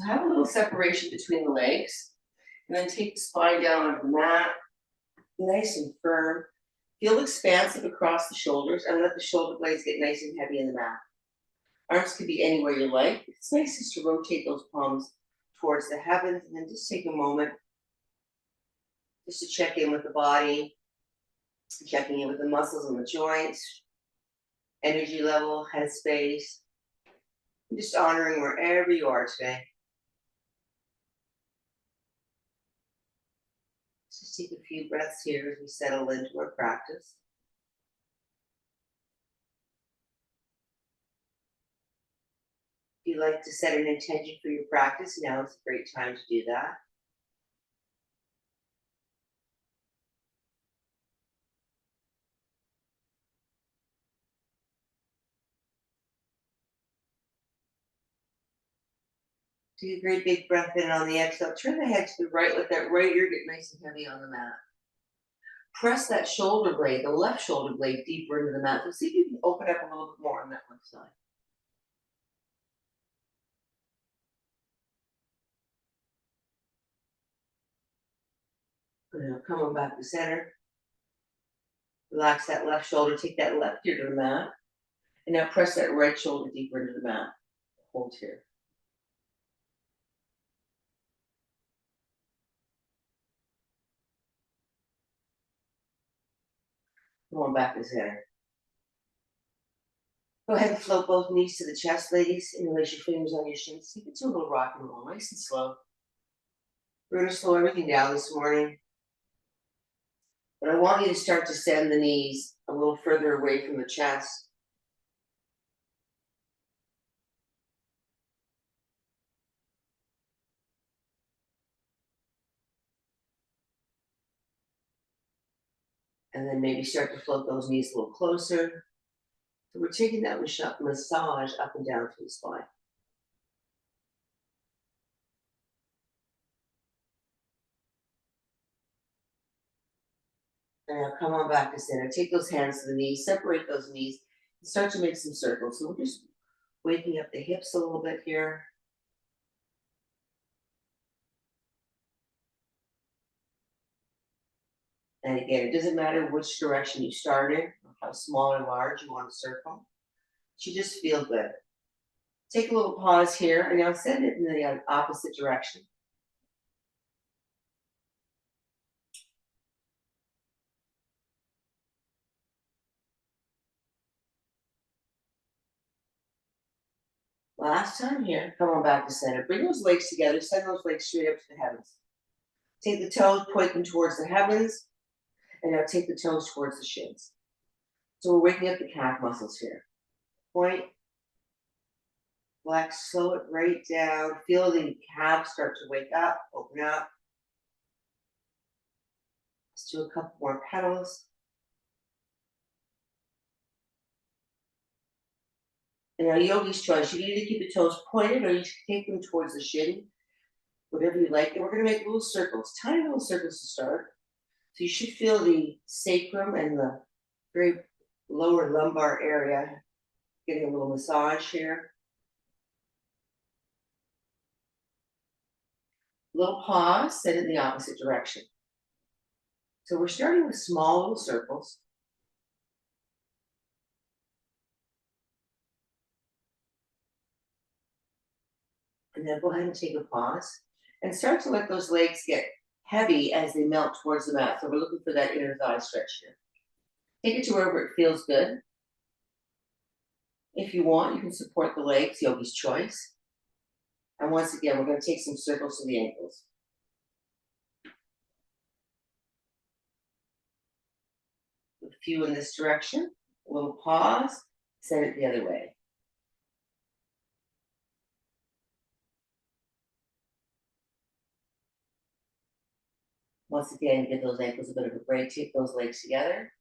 So have a little separation between the legs, and then take the spine down onto the mat, nice and firm. Feel expansive across the shoulders and let the shoulder blades get nice and heavy in the mat. Arms can be anywhere you like. It's nice just to rotate those palms towards the heavens and then just take a moment just to check in with the body, checking in with the muscles and the joints, energy level, headspace, and just honoring wherever you are today. Just take a few breaths here as we settle into our practice. If you'd like to set an intention for your practice, now is a great time to do that. Take a great big breath in on the exhale. Turn the head to the right. Let that right ear get nice and heavy on the mat. Press that shoulder blade, the left shoulder blade, deeper into the mat. So see if you can open up a little bit more on that left side. Now come on back to center. Relax that left shoulder. Take that left ear to the mat. And now press that right shoulder deeper into the mat. Hold here. Come on back to center. Go ahead and float both knees to the chest, ladies, and release your fingers on your shins. Take it to a little rock and roll, nice and slow. We're going to slow everything down this morning. But I want you to start to send the knees a little further away from the chest. And then maybe start to float those knees a little closer. So we're taking that massage up and down through the spine. And now come on back to center. Take those hands to the knees, separate those knees, and start to make some circles. So we're just waking up the hips a little bit here. And again, it doesn't matter which direction you started, or how small or large you want to circle. You just feel good. Take a little pause here, and now send it in the opposite direction. Last time here, come on back to center. Bring those legs together, send those legs straight up to the heavens. Take the toes, point them towards the heavens, and now take the toes towards the shins. So we're waking up the calf muscles here. Point, flex, slow it right down. Feel the calves start to wake up, open up. Let's do a couple more petals. And now yogi's choice, you can either keep the toes pointed or you should take them towards the shin, whatever you like. And we're gonna make little circles, tiny little circles to start. So you should feel the sacrum and the very lower lumbar area getting a little massage here. Little pause, send it in the opposite direction. So we're starting with small little circles. And then go ahead and take a pause and start to let those legs get heavy as they melt towards the mat. So we're looking for that inner thigh stretch here. Take it to wherever it feels good. If you want, you can support the legs, yogi's choice. And once again, we're going to take some circles to the ankles. A few in this direction, a little pause, send it the other way. Once again, give those ankles a bit of a break, take those legs together.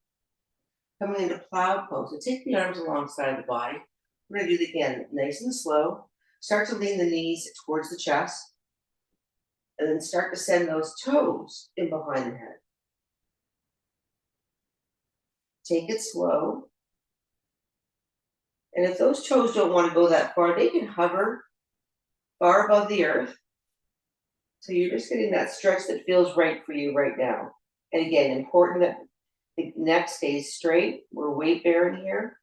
Coming into plow pose, so take the arms alongside the body. We're going to do it again, nice and slow. Start to lean the knees towards the chest. And then start to send those toes in behind the head. Take it slow. And if those toes don't want to go that far, they can hover far above the earth. So you're just getting that stretch that feels right for you right now. And again, important that the neck stays straight. We're weight bearing here.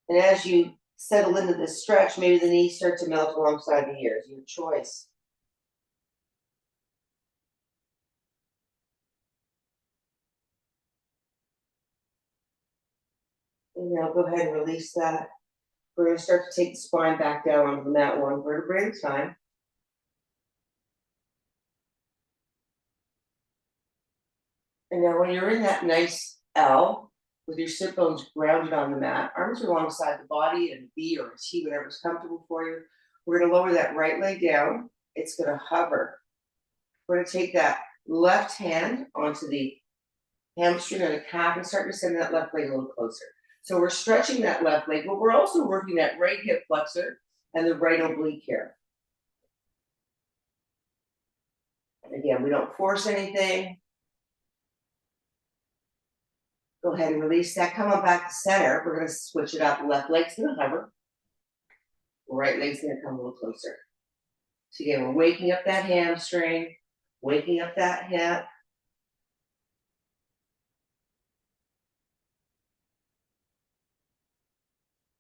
And as you settle into this stretch, maybe the knees start to melt alongside the ears. Your choice. And now go ahead and release that. We're going to start to take the spine back down onto the mat, one vertebrae at a time. And now when you're in that nice L, with your sit bones grounded on the mat, arms are alongside the body, and B or a T, whatever's comfortable for you. We're going to lower that right leg down. It's going to hover. We're going to take that left hand onto the hamstring and the calf and start to send that left leg a little closer. So we're stretching that left leg, but we're also working that right hip flexor and the right oblique here. And again, we don't force anything. Go ahead and release that. Come on back to center. We're going to switch it up. Left leg's going to hover. Right leg's going to come a little closer. So again, we're waking up that hamstring, waking up that hip.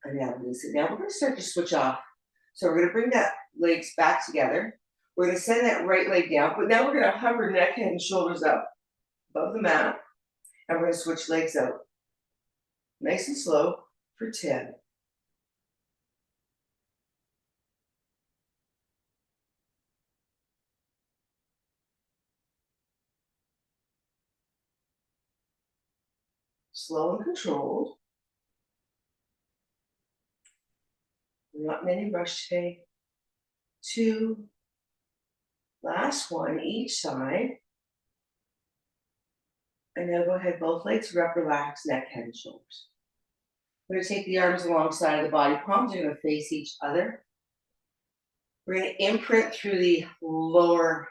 And now release it. Now we're going to start to switch off. So we're going to bring that legs back together. We're going to send that right leg down, but now we're going to hover neck, head, and shoulders up above the mat. And we're going to switch legs out. Nice and slow for 10. Slow and controlled. Not many rush today. 2. Last one each side. And now go ahead, both legs are up, relax, neck, head, and shoulders. We're going to take the arms alongside of the body. Palms are going to face each other. We're going to imprint through the lower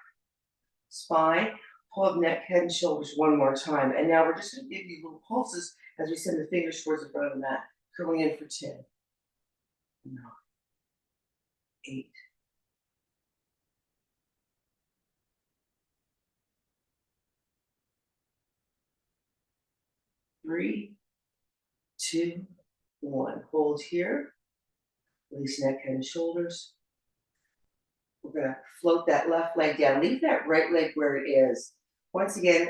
spine. Pull up neck, head, and shoulders one more time. And now we're just going to give you little pulses as we send the fingers towards the front of the mat. Curling in for 10. 9. 8. 3, 2, 1. Hold here. Release neck, head, and shoulders. We're going to float that left leg down. Leave that right leg where it is. Once again,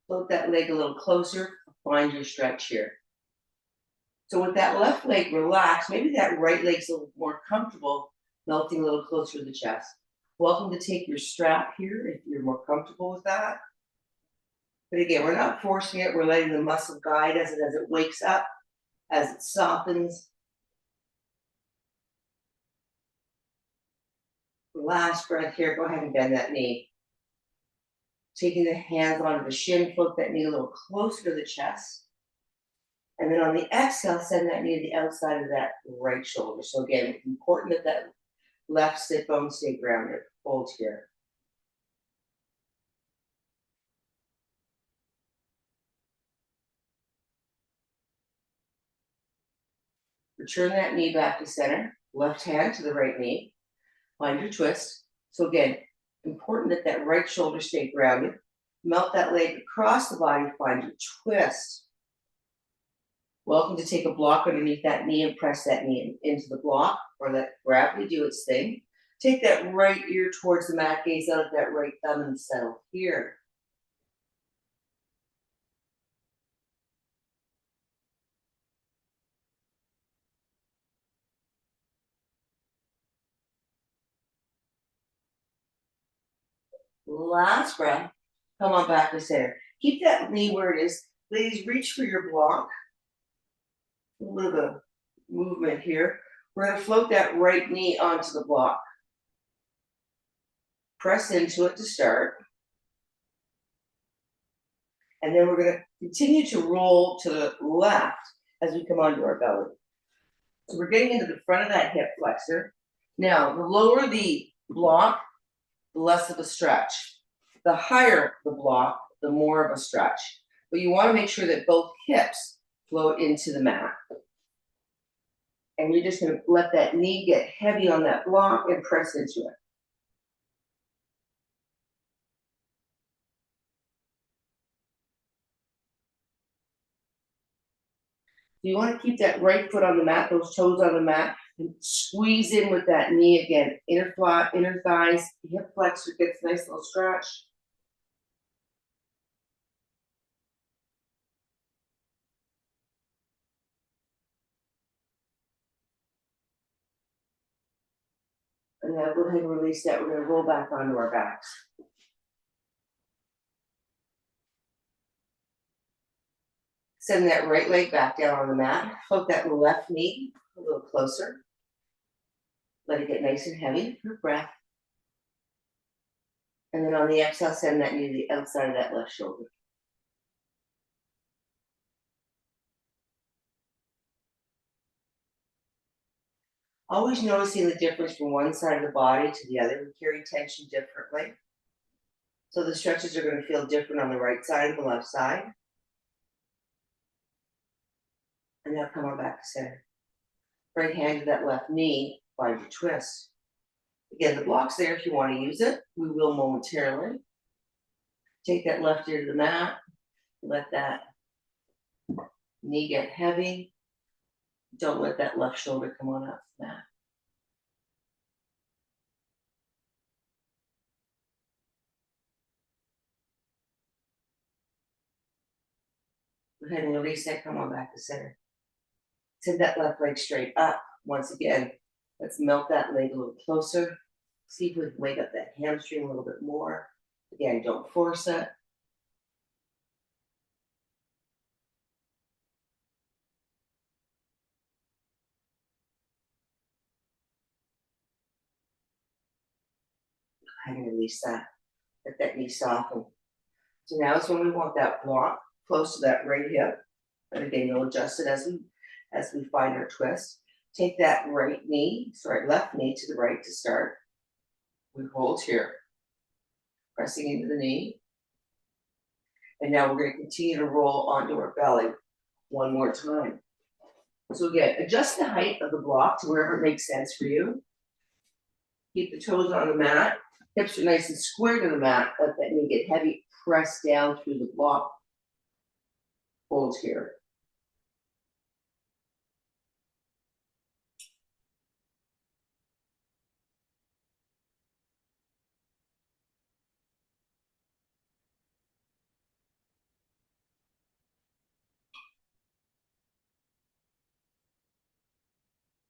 float that leg a little closer. Find your stretch here. So with that left leg relaxed, maybe that right leg's a little more comfortable, melting a little closer to the chest. Welcome to take your strap here if you're more comfortable with that. But again, we're not forcing it. We're letting the muscle guide as it wakes up, as it softens. Last breath here. Go ahead and bend that knee. Taking the hands onto the shin, float that knee a little closer to the chest. And then on the exhale, send that knee to the outside of that right shoulder. So again, it's important that that left sit bone stay grounded. Hold here. Return that knee back to center. Left hand to the right knee. Find your twist. So again, important that that right shoulder stay grounded. Melt that leg across the body. Find your twist. Welcome to take a block underneath that knee and press that knee into the block, or let gravity do its thing. Take that right ear towards the mat, gaze out at that right thumb, and settle here. Last breath. Come on back to center. Keep that knee where it is. Ladies, reach for your block. A little bit of movement here. We're going to float that right knee onto the block. Press into it to start. And then we're going to continue to roll to the left as we come onto our belly. So we're getting into the front of that hip flexor. Now, the lower the block, the less of a stretch. The higher the block, the more of a stretch. But you want to make sure that both hips float into the mat. And you're just gonna let that knee get heavy on that block and press into it. You wanna keep that right foot on the mat, those toes on the mat, and squeeze in with that knee again. Inner thighs, hip flexor gets a nice little stretch. And now go ahead and release that. We're gonna roll back onto our backs. Send that right leg back down on the mat. Float that left knee a little closer. Let it get nice and heavy. Your breath. And then on the exhale, send that knee to the outside of that left shoulder. Always noticing the difference from one side of the body to the other. We carry tension differently. So the stretches are going to feel different on the right side and the left side. And now come on back to center. Right hand to that left knee, find your twist. Again, the block's there if you want to use it. We will momentarily. Take that left ear to the mat. Let that knee get heavy. Don't let that left shoulder come on up the mat. Go ahead and release that. Come on back to center. Send that left leg straight up. Once again, let's melt that leg a little closer. See if we can wake up that hamstring a little bit more. Again, don't force it. Go ahead and release that. Let that knee soften. So now is when we want that block close to that right hip. And again, you'll adjust it as we find our twist. Take that left knee to the right to start. We hold here, pressing into the knee. And now we're going to continue to roll onto our belly one more time. So again, adjust the height of the block to wherever it makes sense for you. Keep the toes on the mat. Hips are nice and square to the mat. Let that knee get heavy. Press down through the block. Hold here.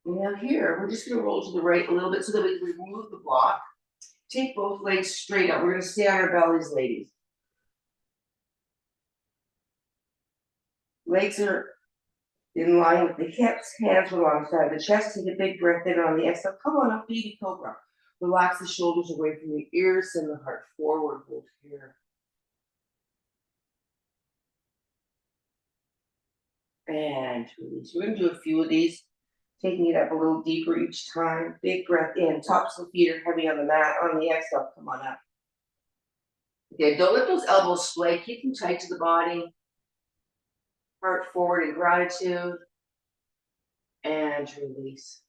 Now here, we're just going to roll to the right a little bit so that we can remove the block. Take both legs straight up. We're going to stay on our bellies, ladies. Legs are in line with the hips, hands alongside the chest. Take a big breath in on the exhale. Come on up, baby cobra. Relax the shoulders away from the ears, send the heart forward. Hold here. And release. We're going to do a few of these, taking it up a little deeper each time. Big breath in. Tops of the feet are heavy on the mat. On the exhale, come on up. Okay, don't let those elbows splay. Keep them tight to the body. Heart forward in gratitude. And release.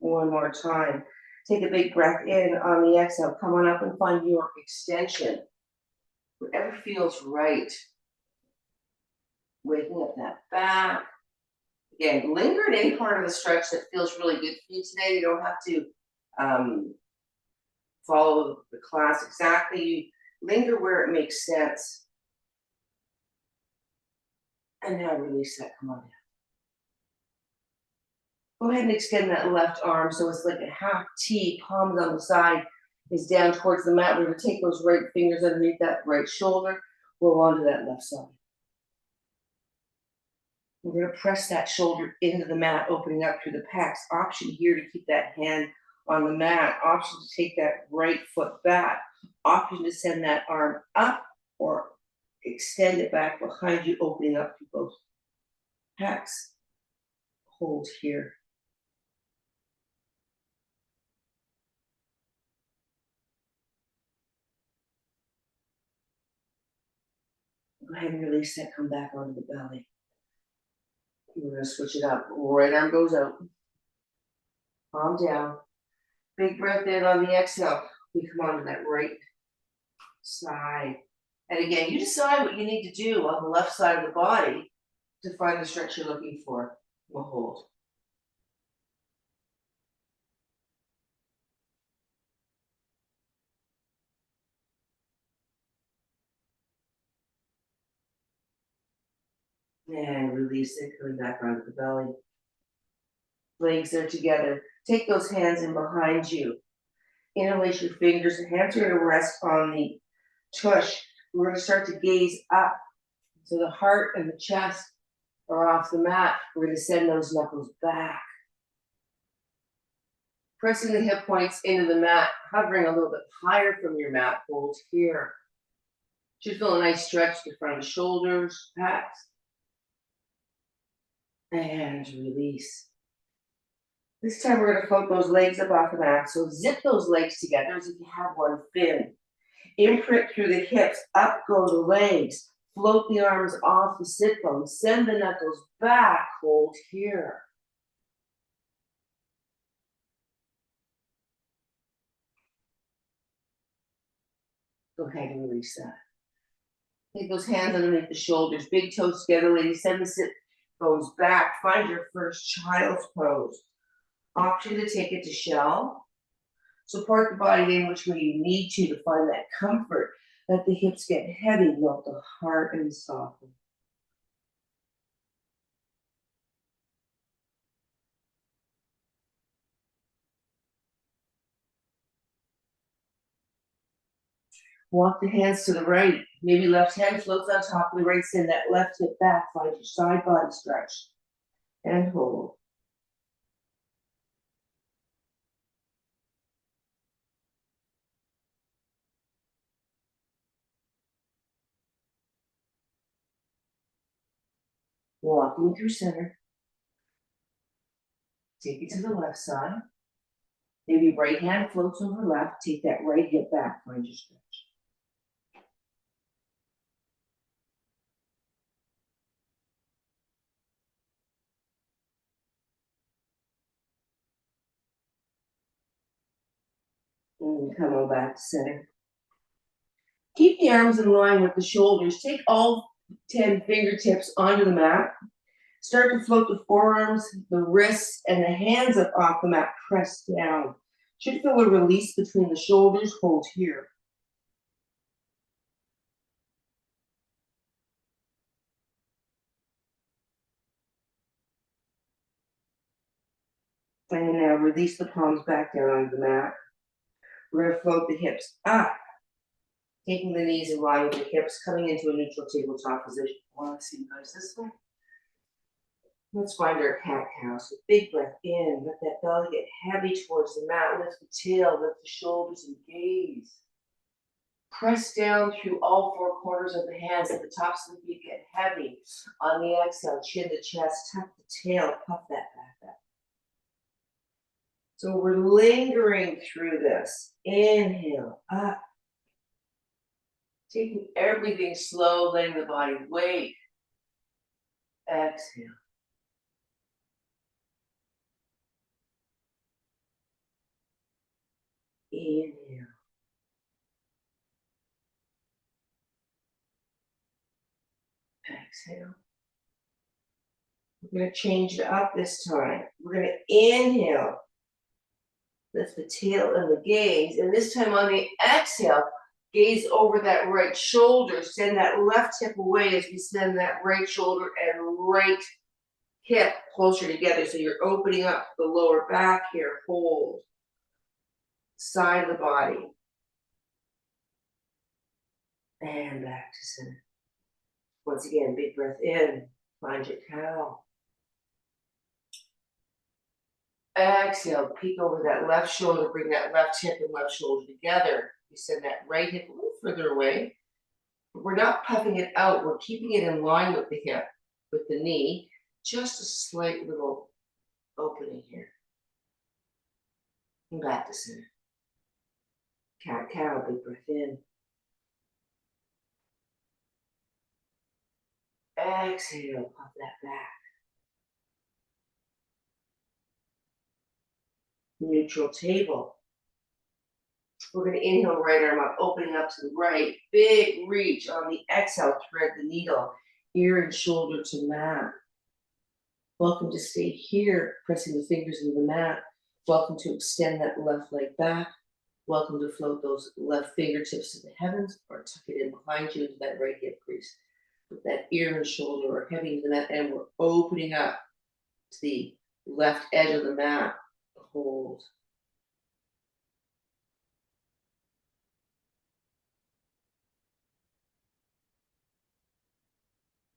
One more time. Take a big breath in on the exhale. Come on up and find your extension. Whatever feels right. Waking up that back. Again, linger at any part of the stretch that feels really good for you today. You don't have to follow the class exactly. You linger where it makes sense. And now release that. Come on down. Go ahead and extend that left arm so it's like a half T, palms on the side is down towards the mat. We're going to take those right fingers underneath that right shoulder, roll onto that left side. We're going to press that shoulder into the mat, opening up through the pecs. Option here to keep that hand on the mat. Option to take that right foot back. Option to send that arm up or extend it back behind you, opening up through both pecs. Hold here. Go ahead and release that. Come back onto the belly. We're gonna switch it up. Right arm goes out. Palm down. Big breath in on the exhale. We come onto that right side. And again, you decide what you need to do on the left side of the body to find the stretch you're looking for. We'll hold. And release it, coming back onto the belly. Legs are together. Take those hands in behind you. Interlace your fingers. The hands are going to rest on the tush. We're going to start to gaze up. So the heart and the chest are off the mat. We're going to send those knuckles back. Pressing the hip points into the mat, hovering a little bit higher from your mat. Hold here. Should feel a nice stretch to the front of the shoulders, backs. And release. This time we're going to float those legs up off the mat. So zip those legs together as if you have one fin. Imprint through the hips. Up go the legs. Float the arms off the sit bones. Send the knuckles back. Hold here. Go ahead and release that. Take those hands underneath the shoulders. Big toes together, ladies. Send the sit bones back. Find your first child's pose. Option to take it to shell. Support the body in which way you need to find that comfort. Let the hips get heavy, melt the heart and soften. Walk the hands to the right. Maybe left hand floats on top of the right. Send that left hip back. Find your side body stretch. And hold. Walking through center. Take it to the left side. Maybe right hand floats over left. Take that right hip back. Find your stretch. And come on back to center. Keep the arms in line with the shoulders. Take all 10 fingertips onto the mat. Start to float the forearms, the wrists, and the hands up off the mat. Press down. Should feel a release between the shoulders. Hold here. And now release the palms back down onto the mat. We're going to float the hips up. Taking the knees in line with the hips, coming into a neutral tabletop position. I want to see you guys this way. Let's find our cat-cow. So big breath in. Let that belly get heavy towards the mat. Lift the tail, lift the shoulders, and gaze. Press down through all four corners of the hands. At the tops of the feet get heavy. On the exhale, chin to chest, tuck the tail, puff that back up. So we're lingering through this. Inhale, up. Taking everything slow, letting the body wake. Exhale. Inhale. Exhale. We're going to change it up this time. We're going to inhale. Lift the tail and the gaze. And this time on the exhale, gaze over that right shoulder. Send that left hip away as we send that right shoulder and right hip closer together. So you're opening up the lower back here. Hold. Side of the body. And back to center. Once again, big breath in. Find your cow. Exhale, peek over that left shoulder, bring that left hip and left shoulder together. You send that right hip a little further away. But we're not puffing it out, we're keeping it in line with the hip, with the knee. Just a slight little opening here. And back to center. Cat-cow, big breath in. Exhale, puff that back. neutral table. We're going to inhale, right arm up, opening up to the right. Big reach. On the exhale, thread the needle, ear and shoulder to mat. Welcome to stay here, pressing the fingers into the mat. Welcome to extend that left leg back. Welcome to float those left fingertips to the heavens or tuck it in behind you into that right hip crease. With that ear and shoulder are heavy into that, and we're opening up to the left edge of the mat. Hold.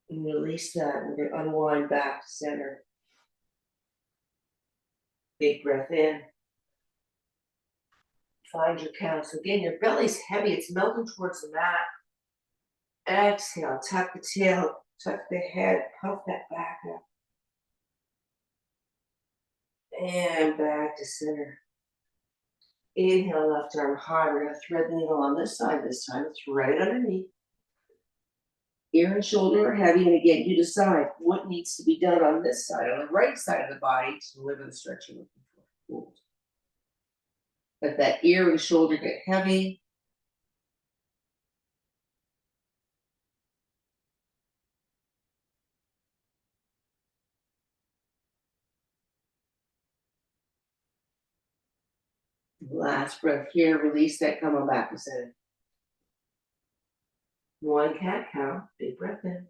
And release that. We're going to unwind back to center. Big breath in. Find your count. So again, your belly's heavy. It's melting towards the mat. Exhale. Tuck the tail. Tuck the head. Puff that back up. And back to center. Inhale, left arm high. We're going to thread the needle on this side this time. Thread it underneath. Ear and shoulder are heavy, and again, you decide what needs to be done on this side, on the right side of the body, to deliver the stretch you're looking for. Hold. Let that ear and shoulder get heavy. Last breath here, release that, come on back to center. One cat cow, big breath in.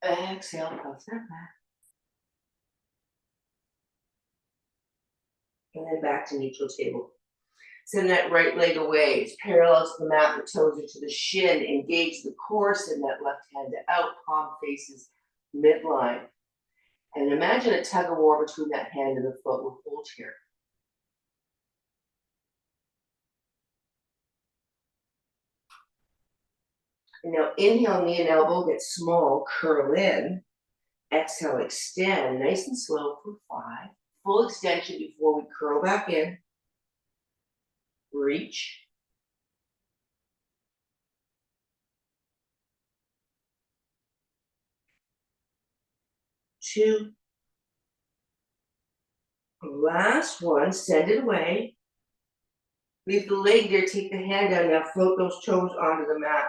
Exhale, puff that back. And then back to neutral table. Send that right leg away. It's parallel to the mat, the toes are to the shin. Engage the core, send that left hand out, palm faces midline. And imagine a tug of war between that hand and the foot. We'll hold here. And now inhale, knee and elbow, get small, curl in. Exhale, extend, nice and slow for 5. Full extension before we curl back in. Reach. 2. Last one, send it away. Leave the leg there, take the hand down, now float those toes onto the mat.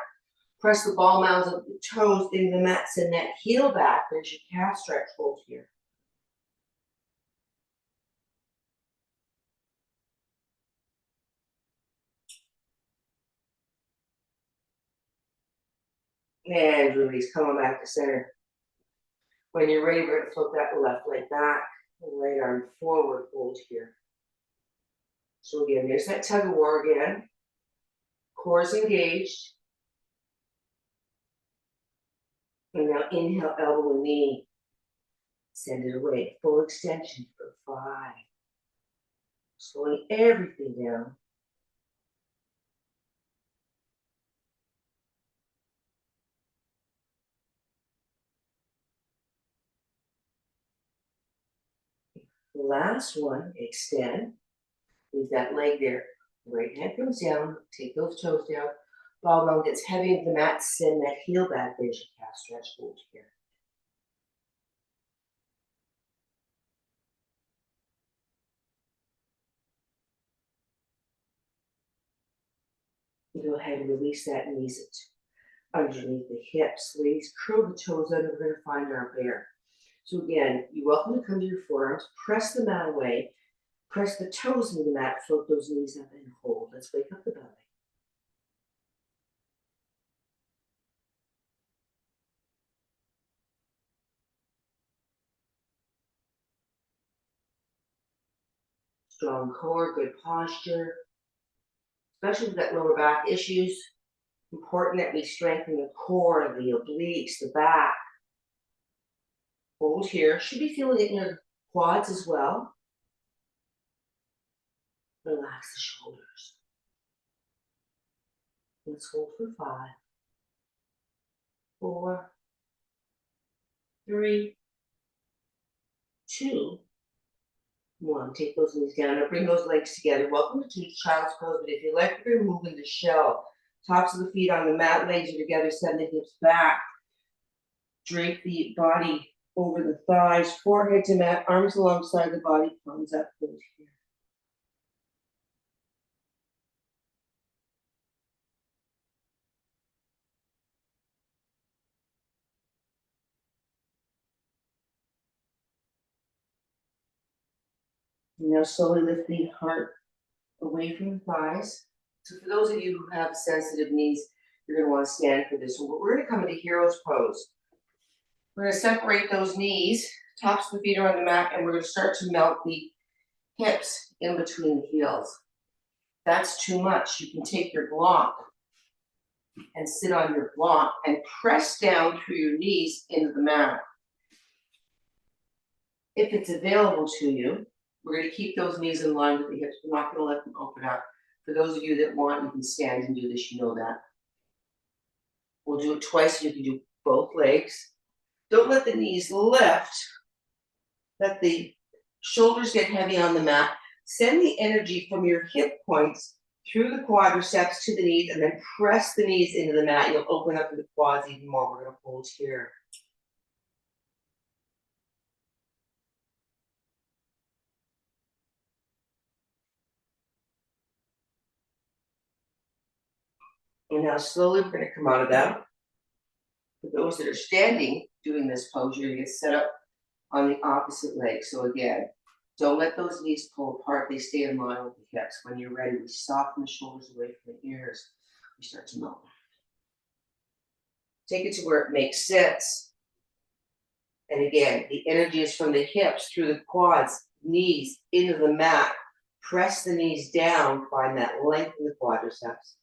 Press the ball mounds of the toes into the mat, send that heel back, there's your calf stretch, hold here. And release, come on back to center. When you're ready, we're going to float that left leg back, right arm forward, hold here. So again, there's that tug of war again. Core is engaged. And now inhale, elbow and knee. Send it away. Full extension for 5. Slowing everything down. Last one, extend. Leave that leg there. Right hand comes down. Take those toes down. Ball mound gets heavy into the mat. Send that heel back. There's your calf stretch, hold here. Go ahead and release that knees underneath the hips. Ladies, curl the toes under. We're going to find our bear. So again, you're welcome to come to your forearms. Press the mat away. Press the toes into the mat. Float those knees up and hold. Let's wake up the belly. Strong core, good posture. Especially with that lower back issues. Important that we strengthen the core, the obliques, the back. Hold here. Should be feeling it in your quads as well. Relax the shoulders. Let's hold for 5, 4, 3, 2, 1. Take those knees down and bring those legs together. Welcome to child's pose, but if you like, you're going to move into shell. Tops of the feet on the mat, legs are together, send the hips back. Drape the body over the thighs, forehead to mat, arms alongside the body, palms up, close here. Now slowly lift the heart away from the thighs. So for those of you who have sensitive knees, you're going to want to stand for this one. But we're going to come into hero's pose. We're going to separate those knees, tops of the feet are on the mat, and we're going to start to melt the hips in between the heels. That's too much. You can take your block and sit on your block and press down through your knees into the mat. If it's available to you, we're going to keep those knees in line with the hips. We're not going to let them open up. For those of you that want, you can stand and do this, you know that. We'll do it twice, you can do both legs. Don't let the knees lift. Let the shoulders get heavy on the mat. Send the energy from your hip points through the quadriceps to the knees, and then press the knees into the mat. You'll open up the quads even more. We're going to hold here. And now slowly we're going to come out of that. For those that are standing doing this pose, you're going to get set up on the opposite leg. So again, don't let those knees pull apart. They stay in line with the hips. When you're ready, we soften the shoulders away from the ears. We start to melt. Take it to where it makes sense. And again, the energy is from the hips through the quads, knees into the mat. Press the knees down, find that length in the quadriceps.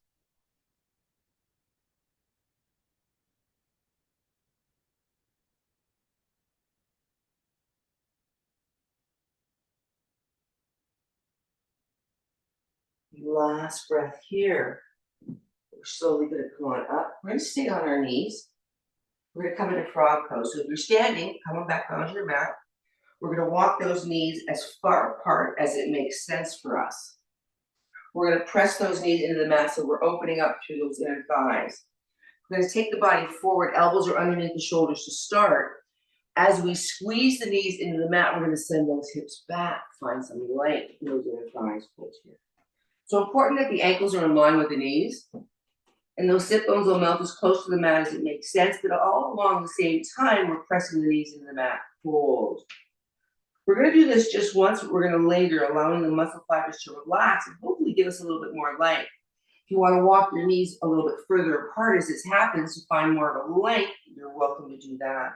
Last breath here. We're slowly going to come on up. We're going to stay on our knees. We're going to come into frog pose. So if you're standing, come on back onto your mat. We're going to walk those knees as far apart as it makes sense for us. We're going to press those knees into the mat so we're opening up through those inner thighs. We're going to take the body forward. Elbows are underneath the shoulders to start. As we squeeze the knees into the mat, we're going to send those hips back. Find some length in those inner thighs. Here. So important that the ankles are in line with the knees. And those sit bones will melt as close to the mat as it makes sense. But all along the same time, we're pressing the knees into the mat. Hold. We're going to do this just once, but we're going to linger, allowing the muscle fibers to relax and hopefully give us a little bit more length. If you want to walk your knees a little bit further apart as this happens to find more of a length, you're welcome to do that.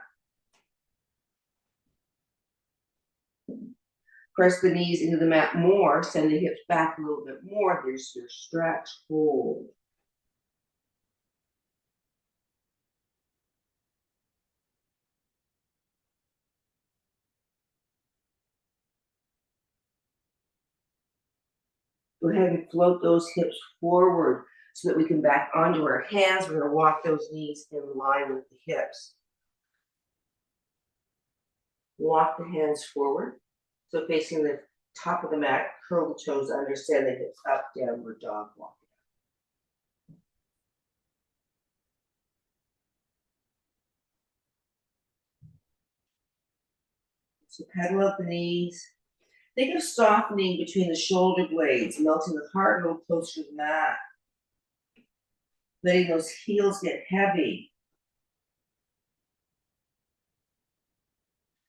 Press the knees into the mat more, send the hips back a little bit more. There's your stretch, hold. Go ahead and float those hips forward so that we can back onto our hands. We're going to walk those knees in line with the hips. Walk the hands forward. So facing the top of the mat, curl the toes under, send the hips up, downward dog walk. So pedal up the knees. Think of softening between the shoulder blades, melting the heart a little closer to the mat. Letting those heels get heavy.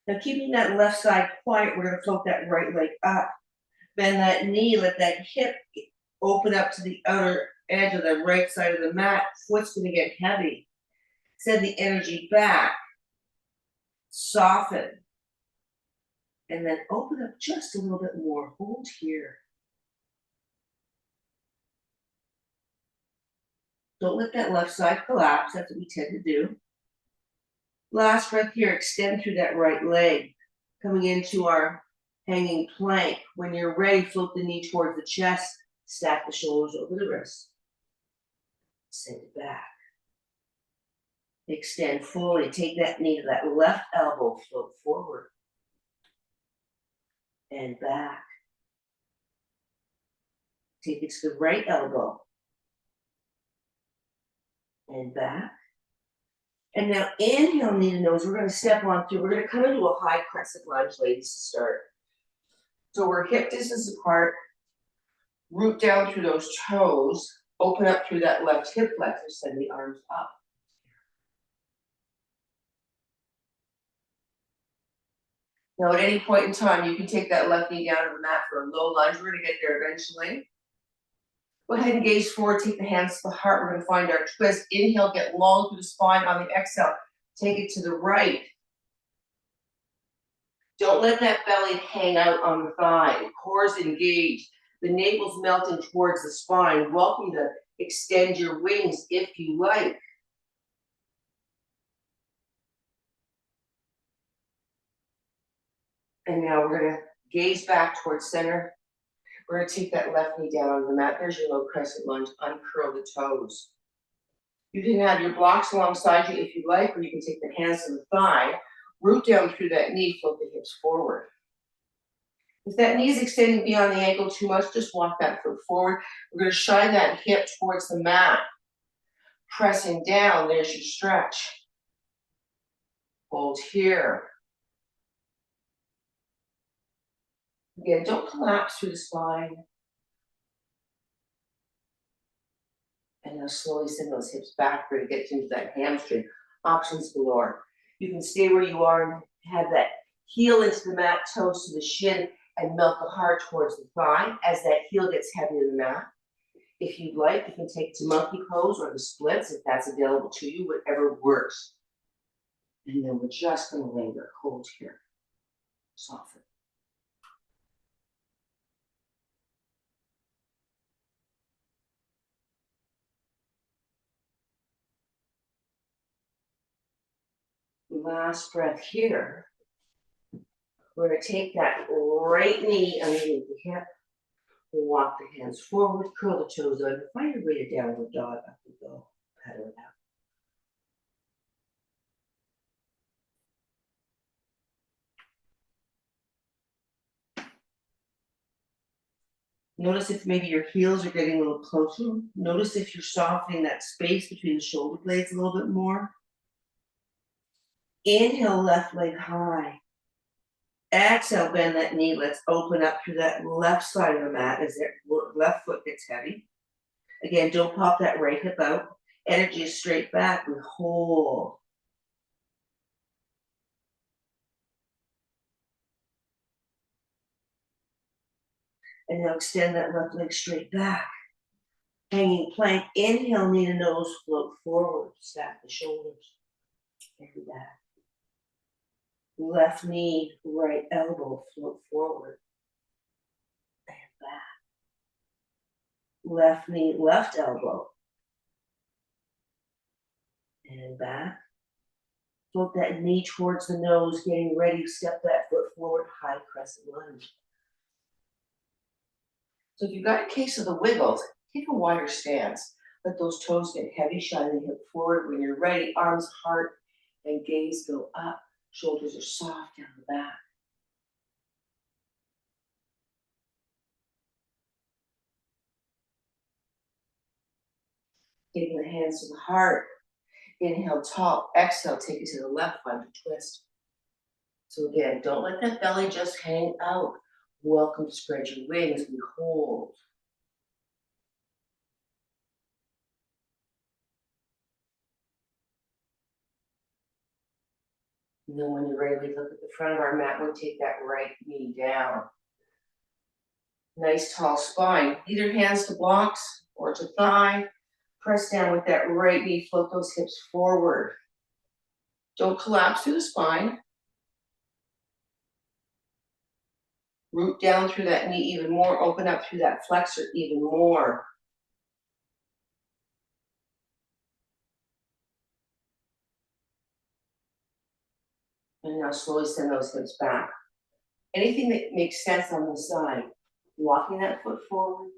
Now keeping that left side quiet, we're going to float that right leg up. Bend that knee, let that hip open up to the outer edge of the right side of the mat. Foot's going to get heavy. Send the energy back. Soften. And then open up just a little bit more. Hold here. Don't let that left side collapse. That's what we tend to do. Last breath here. Extend through that right leg. Coming into our hanging plank. When you're ready, float the knee towards the chest. Stack the shoulders over the wrists. Send it back. Extend fully. Take that knee to that left elbow. Float forward. And back. Take it to the right elbow. And back. And now inhale, knee to nose. We're going to step on through. We're going to come into a high crescent lunge, ladies, to start. So we're hip distance apart. Root down through those toes. Open up through that left hip flexor. Send the arms up. Now, at any point in time, you can take that left knee down to the mat for a low lunge. We're going to get there eventually. Go ahead and gaze forward. Take the hands to the heart. We're going to find our twist. Inhale, get long through the spine. On the exhale, take it to the right. Don't let that belly hang out on the thigh. The core is engaged. The navel's melting towards the spine. Welcome to extend your wings if you like. And now we're going to gaze back towards center. We're going to take that left knee down on the mat. There's your low crescent lunge. Uncurl the toes. You can have your blocks alongside you if you like, or you can take the hands to the thigh. Root down through that knee. Float the hips forward. If that knee is extending beyond the ankle too much, just walk that foot forward. We're going to shine that hip towards the mat. Pressing down, there's your stretch. Hold here. Again, don't collapse through the spine. And now slowly send those hips back to get into that hamstring. Options galore. You can stay where you are and have that heel into the mat, toes to the shin, and melt the heart towards the thigh as that heel gets heavier than the mat. If you'd like, you can take it to monkey pose or the splits if that's available to you, whatever works. And then we're just going to linger. Hold here. Soften. Last breath here. We're going to take that right knee underneath the hip. Walk the hands forward, curl the toes under, find your way to downward dog. Up we go. Pedal it out. Notice if maybe your heels are getting a little closer. Notice if you're softening that space between the shoulder blades a little bit more. Inhale, left leg high. Exhale, bend that knee. Let's open up through that left side of the mat as that left foot gets heavy. Again, don't pop that right hip out. Energy is straight back. We hold. And now extend that left leg straight back. Hanging plank. Inhale, knee to nose, float forward. Stack the shoulders. And back. Left knee, right elbow, float forward. And back. Left knee, left elbow. And back. Float that knee towards the nose, getting ready. Step that foot forward, high crescent lunge. So if you've got a case of the wiggles, take a wider stance. Let those toes get heavy, shine the hip forward. When you're ready, arms, heart, and gaze go up. Shoulders are soft down the back. Getting the hands to the heart. Inhale, tall. Exhale, take it to the left, find a twist. So again, don't let that belly just hang out. Welcome to spread your wings. We hold. And then when you're ready, we look at the front of our mat. We'll take that right knee down. Nice tall spine. Either hands to blocks or to thigh. Press down with that right knee. Float those hips forward. Don't collapse through the spine. Root down through that knee even more. Open up through that flexor even more. And now slowly send those hips back. Anything that makes sense on the side. Walking that foot forward.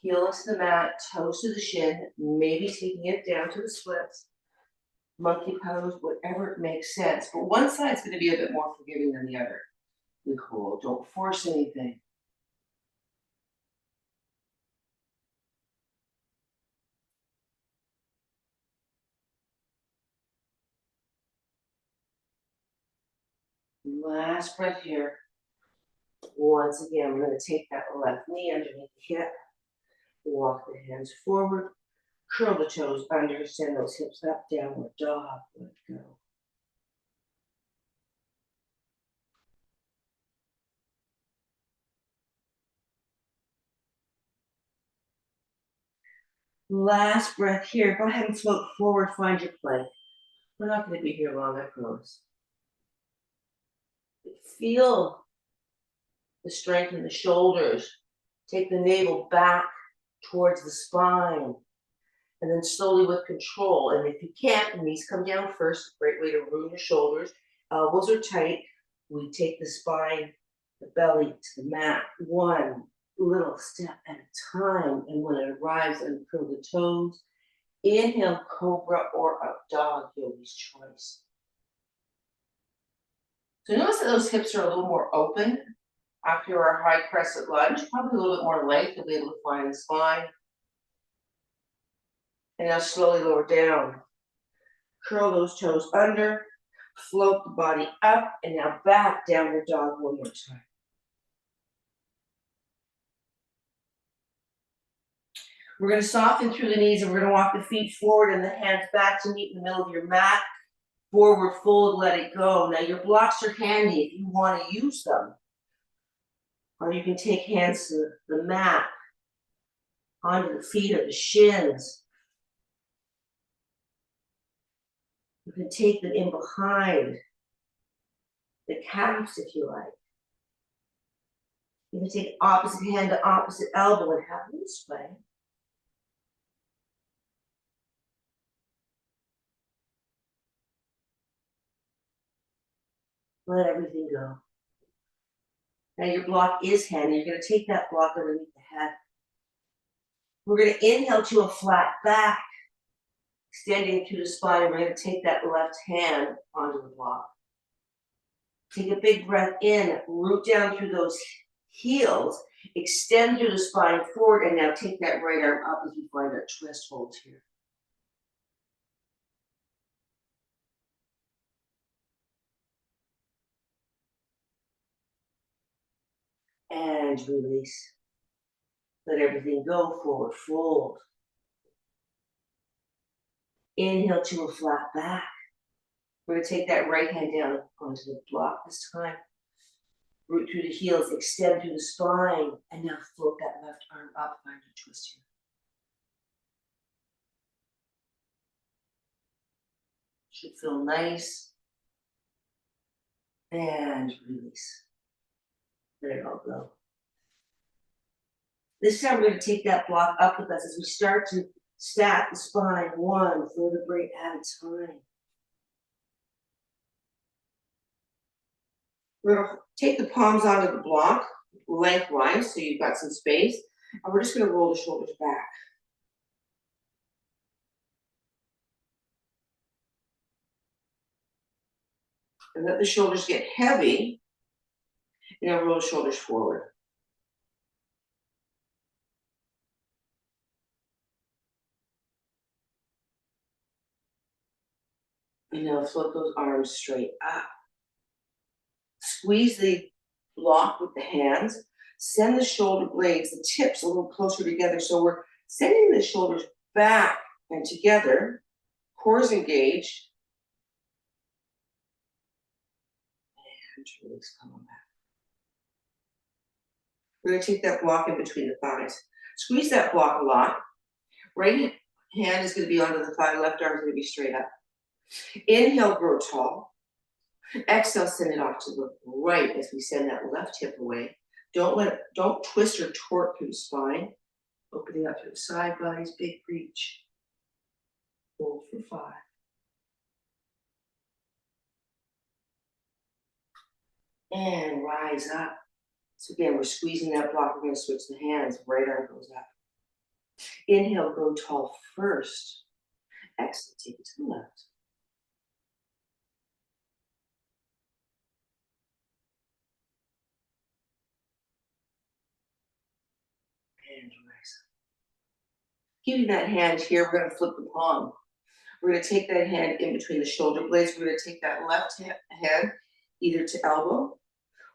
Heel to the mat. Toes to the shin. Maybe taking it down to the splits. Monkey pose. Whatever makes sense. But one side's going to be a bit more forgiving than the other. We hold. Don't force anything. Last breath here. Once again, we're going to take that left knee underneath the hip, walk the hands forward, curl the toes under, send those hips up, downward dog, let go. Last breath here. Go ahead and float forward, find your plank. We're not going to be here long, I promise. Feel the strength in the shoulders. Take the navel back towards the spine. And then slowly with control. And if you can't, the knees come down first. Great way to root your shoulders. Elbows are tight. We take the spine, the belly to the mat. One little step at a time. And when it arrives, uncurl the toes. Inhale, cobra or up dog, yogi's choice. So notice that those hips are a little more open after our high crescent lunge. Probably a little bit more length. You'll be able to find the spine. And now slowly lower down. Curl those toes under, float the body up, and now back, downward dog one more time. We're going to soften through the knees and we're going to walk the feet forward and the hands back to meet in the middle of your mat. Forward fold, let it go. Now your blocks are handy if you want to use them. Or you can take hands to the mat, onto the feet or the shins. You can take them in behind the calves if you like. You can take opposite hand to opposite elbow and have them this way. Let everything go. Now your block is handy. You're going to take that block underneath the head. We're going to inhale to a flat back, extending through the spine. We're going to take that left hand onto the block. Take a big breath in, root down through those heels, extend through the spine forward, and now take that right arm up as we find that twist hold here. And release. Let everything go, forward fold. Inhale to a flat back. We're going to take that right hand down onto the block this time. Root through the heels, extend through the spine, and now float that left arm up, find a twist here. Should feel nice. And release. Let it all go. This time we're going to take that block up with us as we start to stack the spine one vertebrae at a time. We're going to take the palms onto the block lengthwise so you've got some space. And we're just going to roll the shoulders back. And let the shoulders get heavy. And now roll the shoulders forward. And now float those arms straight up. Squeeze the block with the hands. Send the shoulder blades, the tips a little closer together. So we're sending the shoulders back and together. Cores engaged. And release, come on back. We're going to take that block in between the thighs. Squeeze that block a lot. Right hand is going to be under the thigh. Left arm is going to be straight up. Inhale, grow tall. Exhale, send it off to the right as we send that left hip away. Don't twist or torque through the spine. Opening up through the side bodies, big reach. Hold for 5. And rise up. So again, we're squeezing that block. We're going to switch the hands. Right arm goes up. Inhale, grow tall first. Exhale, take it to the left. And rise up. Keeping that hand here, we're going to flip the palm. We're going to take that hand in between the shoulder blades. We're going to take that left hand either to elbow,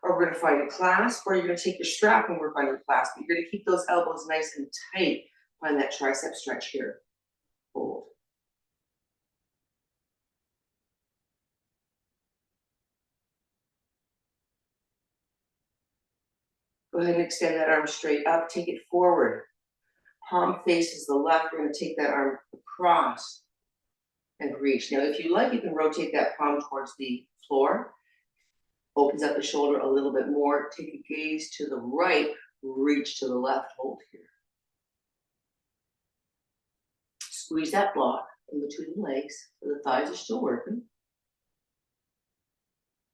or we're gonna find a clasp, or you're gonna take your strap and work on your clasp. You're gonna keep those elbows nice and tight. Find that tricep stretch here. Hold. Go ahead and extend that arm straight up, take it forward. Palm faces the left, we're gonna take that arm across and reach. Now, if you like, you can rotate that palm towards the floor. Opens up the shoulder a little bit more. Take a gaze to the right, reach to the left, hold here. Squeeze that block in between the legs, so the thighs are still working.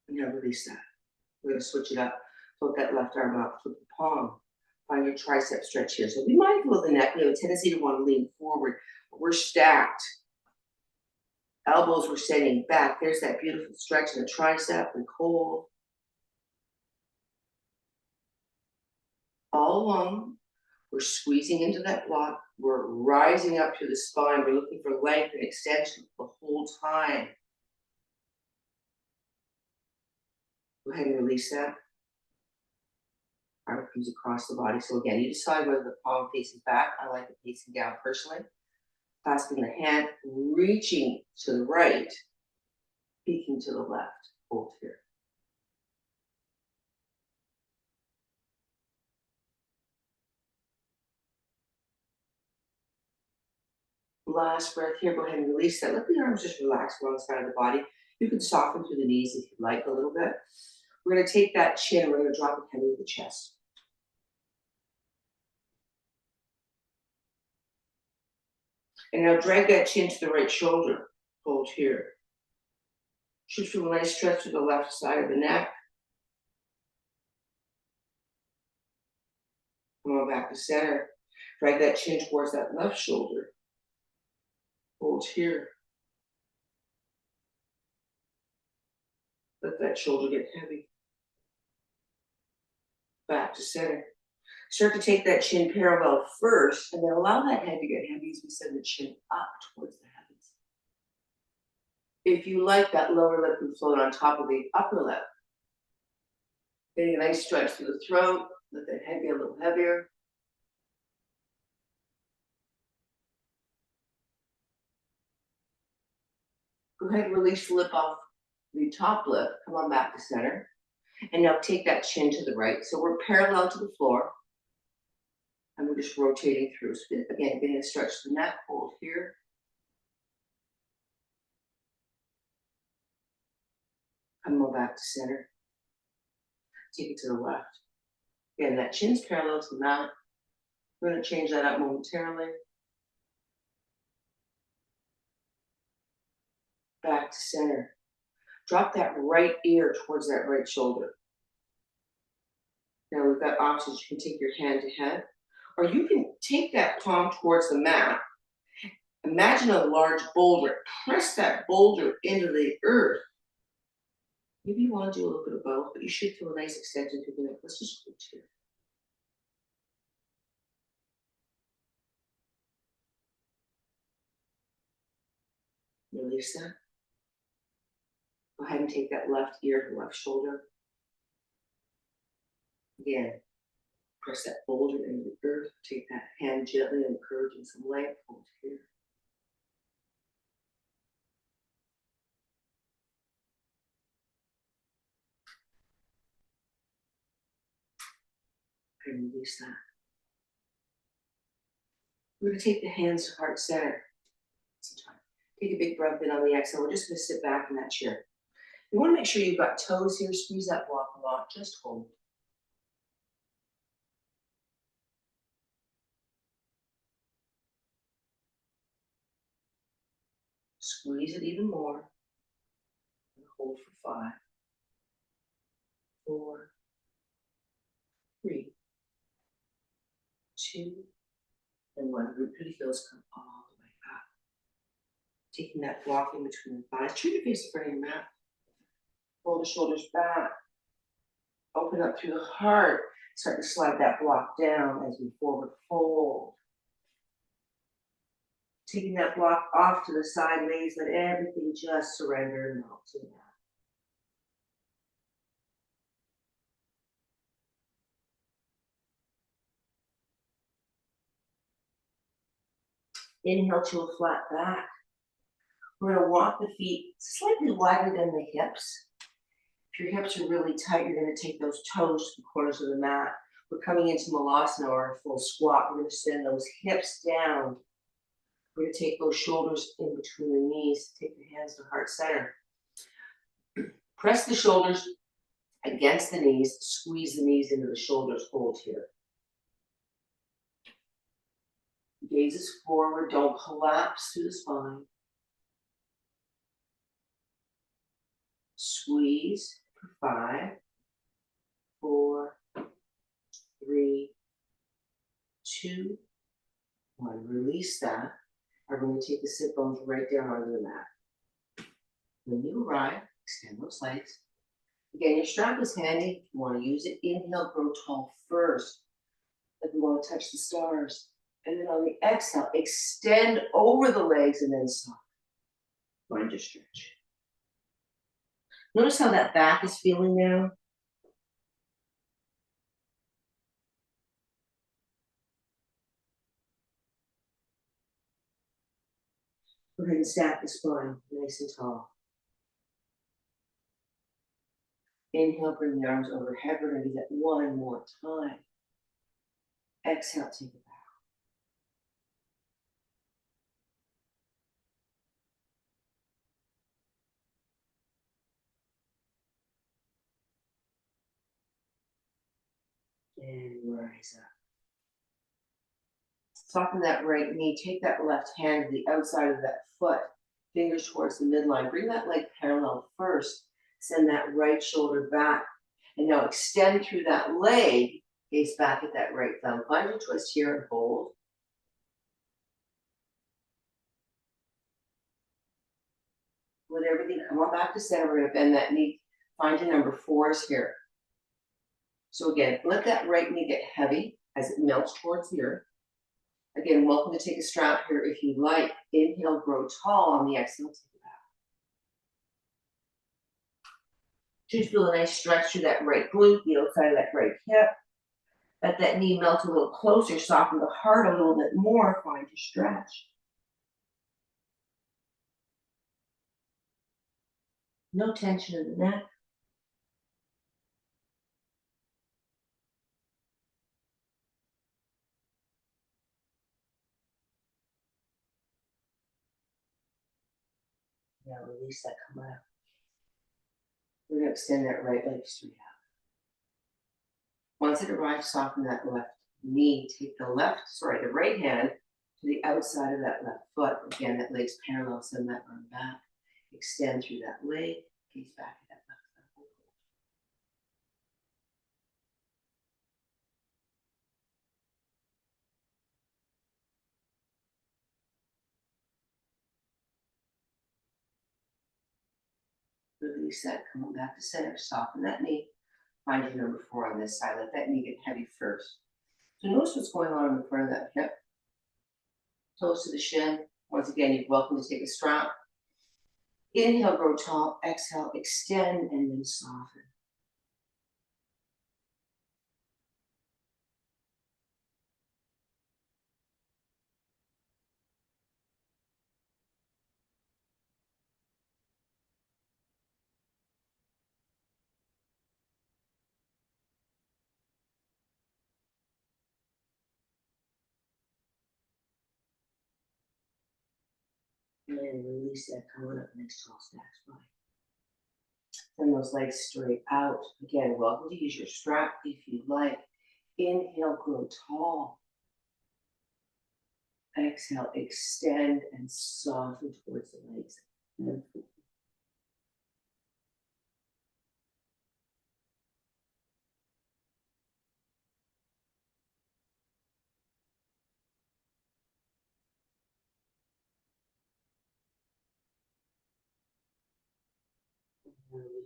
And now release that. We're gonna switch it up. Float that left arm up, flip the palm. Find your tricep stretch here. So be mindful of the neck. We have a tendency to want to lean forward, but we're stacked. Elbows we're sending back. There's that beautiful stretch in the tricep and hold. All along, we're squeezing into that block. We're rising up through the spine. We're looking for length and extension the whole time. Go ahead and release that. Arm comes across the body. So again, you decide whether the palm faces back. I like it facing down personally. Clasping the hand, reaching to the right, peeking to the left. Hold here. Last breath here. Go ahead and release that. Let the arms just relax along the side of the body. You can soften through the knees if you like a little bit. We're going to take that chin. We're going to drop it heavy to the chest. And now drag that chin to the right shoulder. Hold here. Should feel a nice stretch to the left side of the neck. Come on back to center. Drag that chin towards that left shoulder. Hold here. Let that shoulder get heavy. Back to center. Start to take that chin parallel first, and then allow that head to get heavy as we send the chin up towards the heavens. If you like, that lower lip can float on top of the upper lip. Getting a nice stretch through the throat. Let that head get a little heavier. Go ahead and release the lip off the top lip. Come on back to center. And now take that chin to the right. So we're parallel to the floor. And we're just rotating through. So again, getting a stretch to the neck. Hold here. Come on back to center. Take it to the left. Again, that chin's parallel to the mat. We're going to change that up momentarily. Back to center. Drop that right ear towards that right shoulder. Now we've got options. You can take your hand to head, or you can take that palm towards the mat. Imagine a large boulder. Press that boulder into the earth. Maybe you want to do a little bit of both, but you should feel a nice extension to the neck. Let's just go here. Release that. Go ahead and take that left ear to left shoulder. Again, press that boulder into the earth. Take that hand gently, encouraging some length. Hold here. And release that. We're going to take the hands to heart center. Take a big breath in on the exhale. We're just going to sit back in that chair. You want to make sure you've got toes here. Squeeze that block a lot. Just hold. Squeeze it even more. And hold for 5, 4, 3, 2, and 1. Root through the heels. Come all the way up. Taking that block in between the thighs. Turn your face in front of your mat. Roll the shoulders back. Open up through the heart. Start to slide that block down as we forward fold. Taking that block off to the side, ladies, let everything just surrender and melt to that. Inhale to a flat back. We're gonna walk the feet slightly wider than the hips. If your hips are really tight, you're gonna take those toes to the corners of the mat. We're coming into Malasana or a full squat. We're gonna send those hips down. We're gonna take those shoulders in between the knees. Take the hands to heart center. Press the shoulders against the knees. Squeeze the knees into the shoulders. Hold here. Gazes forward. Don't collapse through the spine. Squeeze for 5, 4, 3, 2, 1. Release that. We're going to take the sit bones right down onto the mat. When you arrive, extend those legs. Again, your strap is handy. If you want to use it, inhale, grow tall first. If you want to touch the stars. And then on the exhale, extend over the legs and then soften. Find your stretch. Notice how that back is feeling now. Go ahead and stack the spine nice and tall. Inhale, bring the arms overhead. We're going to do that one more time. Exhale, take it back. And rise up. Soften that right knee. Take that left hand to the outside of that foot. Fingers towards the midline. Bring that leg parallel first. Send that right shoulder back. And now extend through that leg. Gaze back at that right thumb. Find your twist here and hold. Let everything come on back to center. We're going to bend that knee. Find your number 4s here. So again, let that right knee get heavy as it melts towards the earth. Again, welcome to take a strap here if you like. Inhale, grow tall. On the exhale, take it back. Should feel a nice stretch through that right glute, the outside of that right hip. Let that knee melt a little closer. Soften the heart a little bit more. Find your stretch. No tension in the neck. Now release that, come out. We're going to extend that right leg straight out. Once it arrives, soften that left knee. Take the right hand to the outside of that left foot. Again, that leg's parallel, send that arm back. Extend through that leg, gaze back at that left foot. Release that, come back to center, soften that knee. Find your number 4 on this side. Let that knee get heavy first. So notice what's going on in the front of that hip. Toes to the shin. Once again, you're welcome to take a strap. Inhale, grow tall. Exhale, extend, and then soften. And release that, coming up next tall stack spine. Send those legs straight out. Again, welcome to use your strap if you like. Inhale, grow tall. Exhale, extend and soften towards the legs. And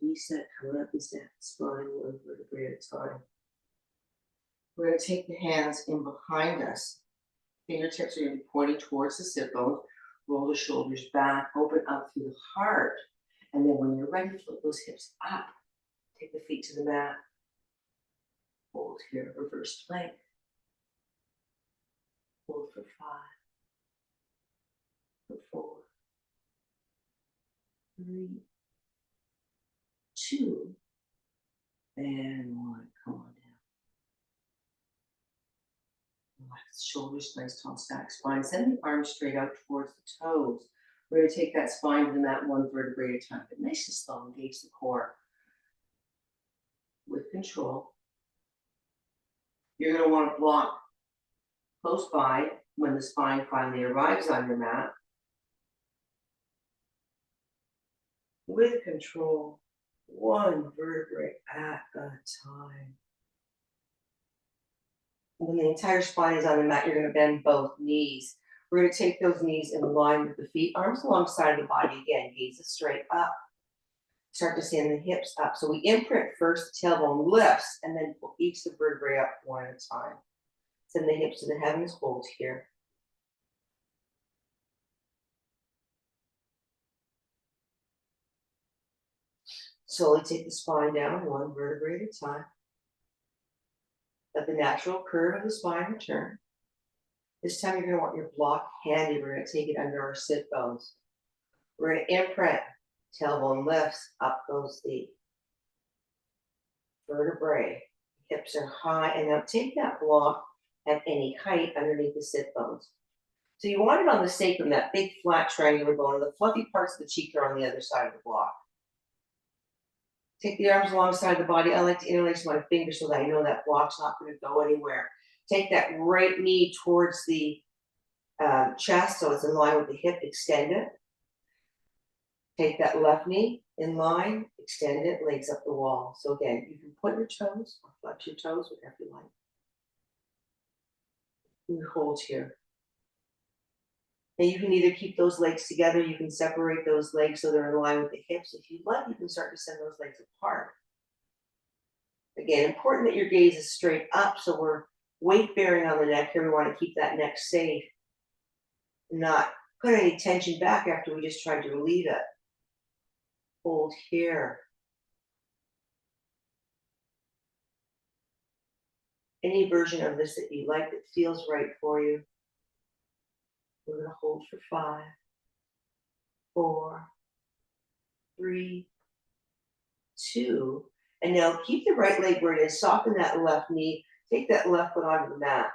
release that, coming up and stack the spine, one vertebrae at a time. We're going to take the hands in behind us. Fingertips are going to be pointing towards the sit bone. Roll the shoulders back, open up through the heart. And then when you're ready, flip those hips up. Take the feet to the mat. Hold here, reverse plank. Hold for 5, for 4, 3, 2, and 1. Come on down. Relax the shoulders, nice tall stack spine. Send the arms straight out towards the toes. We're going to take that spine to the mat one vertebrae at a time, but nice and slow. Engage the core with control. You're going to want to block close by when the spine finally arrives on your mat. With control, one vertebrae at a time. When the entire spine is on the mat, you're going to bend both knees. We're going to take those knees in line with the feet, arms alongside the body again, gaze straight up. Start to send the hips up. So we imprint first, the tailbone lifts, and then pull each the vertebrae up one at a time. Send the hips to the heavens, hold here. Slowly take the spine down, one vertebrae at a time. Let the natural curve of the spine return. This time you're going to want your block handy. We're going to take it under our sit bones. We're going to imprint. Tailbone lifts, up goes the vertebrae. Hips are high, and now take that block at any height underneath the sit bones. So you want it on the sacrum, that big flat triangular bone, and the fluffy parts of the cheek are on the other side of the block. Take the arms alongside the body. I like to interlace my fingers so that I know that block's not going to go anywhere. Take that right knee towards the chest so it's in line with the hip, extend it. Take that left knee in line, extend it, legs up the wall. So again, you can point your toes or flex your toes, whatever you like. You hold here. And you can either keep those legs together, you can separate those legs so they're in line with the hips. If you'd like, you can start to send those legs apart. Again, important that your gaze is straight up, so we're weight bearing on the neck here. We want to keep that neck safe, not put any tension back after we just tried to relieve it. Hold here. Any version of this that you like that feels right for you. We're going to hold for 5, 4, 3, 2, and now keep the right leg where it is. Soften that left knee. Take that left foot onto the mat.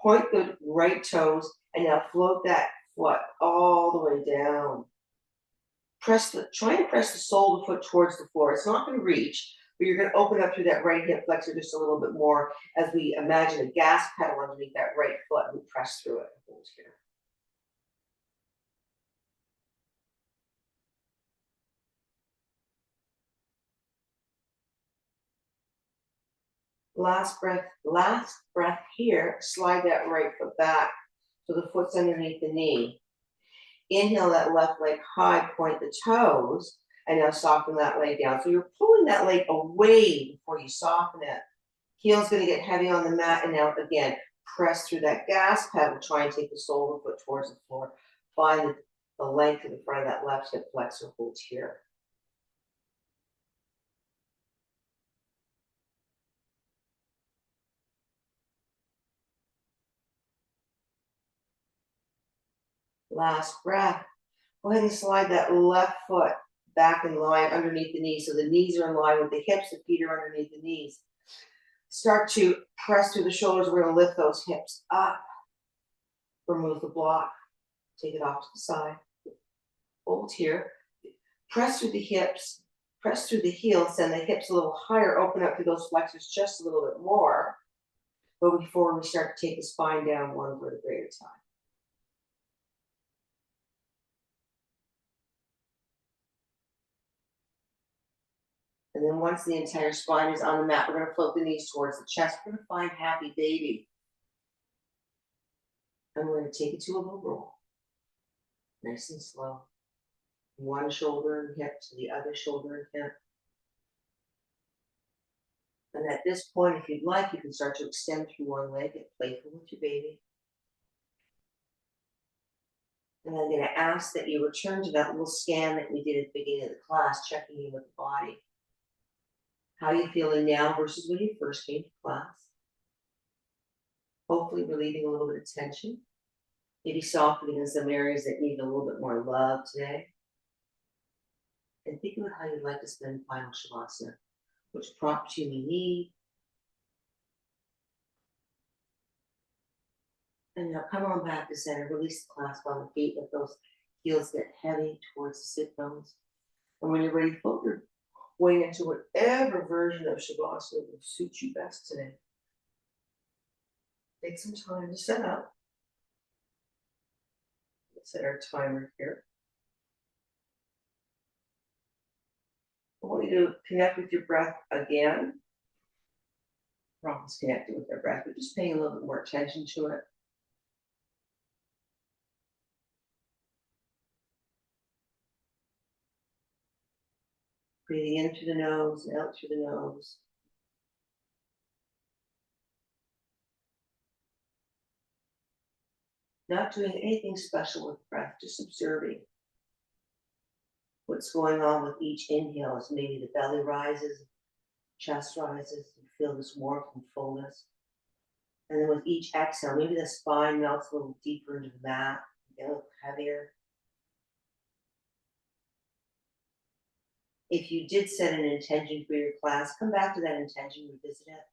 Point the right toes, and now float that foot all the way down. Try to press the sole of the foot towards the floor. It's not going to reach, but you're going to open up through that right hip flexor just a little bit more as we imagine a gas pedal underneath that right foot, and we press through it. Hold here. Last breath here. Slide that right foot back so the foot's underneath the knee. Inhale that left leg high, point the toes, and now soften that leg down. So you're pulling that leg away before you soften it. Heel's going to get heavy on the mat, and now again, press through that gas pedal. Try and take the sole of the foot towards the floor. Find the length of the front of that left hip flexor. Hold here. Last breath. Go ahead and slide that left foot back in line underneath the knees. So the knees are in line with the hips, the feet are underneath the knees. Start to press through the shoulders. We're going to lift those hips up. Remove the block. Take it off to the side. Hold here. Press through the hips. Press through the heels. Send the hips a little higher. Open up to those flexors just a little bit more. But before we start to take the spine down one vertebrae at a time. And then once the entire spine is on the mat, we're going to float the knees towards the chest. We're going to find happy baby. And we're going to take it to a low roll. Nice and slow. One shoulder and hip to the other shoulder and hip. And at this point, if you'd like, you can start to extend through one leg, get playful with your baby. And I'm going to ask that you return to that little scan that we did at the beginning of the class, checking in with the body. How are you feeling now versus when you first came to class? Hopefully relieving a little bit of tension. Maybe softening in some areas that need a little bit more love today. And think about how you'd like to spend final shavasana, which prompts you may need. And now come on back to center, release the clasp on the feet, let those heels get heavy towards the sit bones. And when you're ready, float your way into whatever version of shavasana will suit you best today. Take some time to set up. Let's set our timer here. I want you to connect with your breath again. We're always connected with our breath, but just paying a little bit more attention to it. Breathing in through the nose and out through the nose. Not doing anything special with breath, just observing what's going on with each inhale as maybe the belly rises, chest rises, you feel this warmth and fullness. And then with each exhale, maybe the spine melts a little deeper into the mat, get a little heavier. If you did set an intention for your class, come back to that intention, revisit it.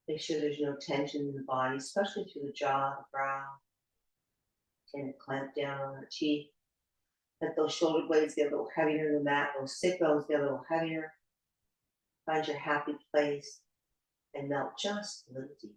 Make sure there's no tension in the body, especially through the jaw, the brow. Tend to clamp down on the teeth. Let those shoulder blades get a little heavier in the mat, those sit bones get a little heavier. Find your happy place and melt just a little deeper.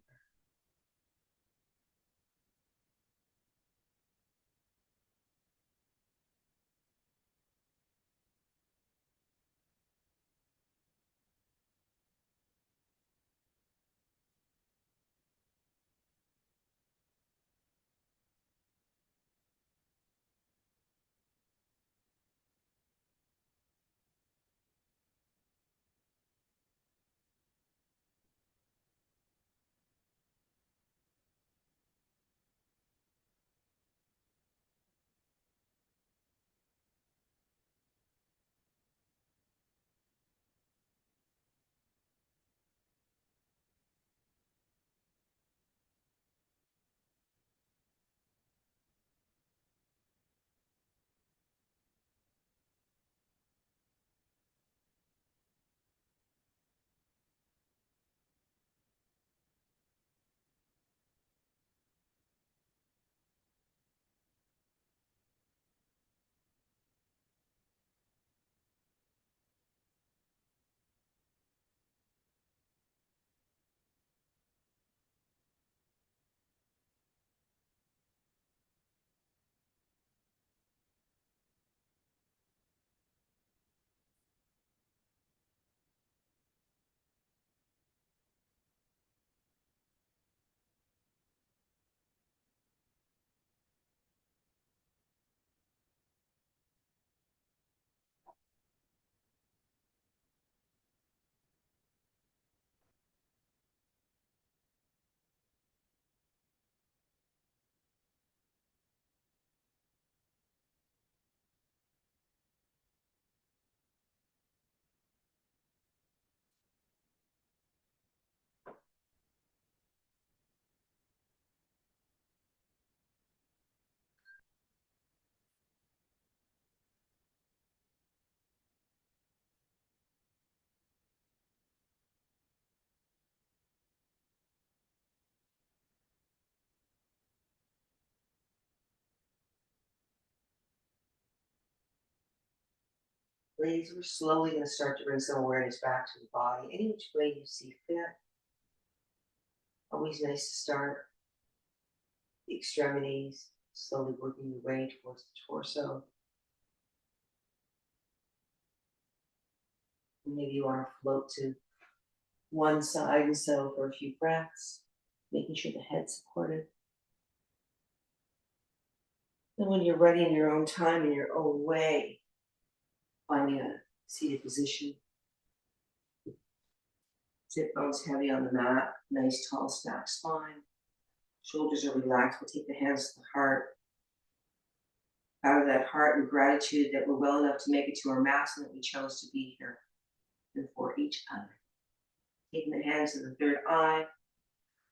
Ladies, we're slowly going to start to bring some awareness back to the body, any which way you see fit. Always nice to start the extremities, slowly working your way towards the torso. Maybe you want to float to one side and settle for a few breaths, making sure the head's supported. And when you're ready in your own time, in your own way, finding a seated position. Sit bones heavy on the mat, nice tall stacked spine. Shoulders are relaxed. We'll take the hands to the heart. Out of that heart and gratitude that we're well enough to make it to our mats and that we chose to be here and for each other. taking the hands to the third eye.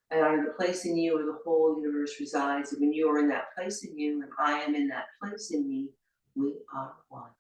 And I'm in the place in you where the whole universe resides. And when you are in that place in you, and I am in that place in me, we are one.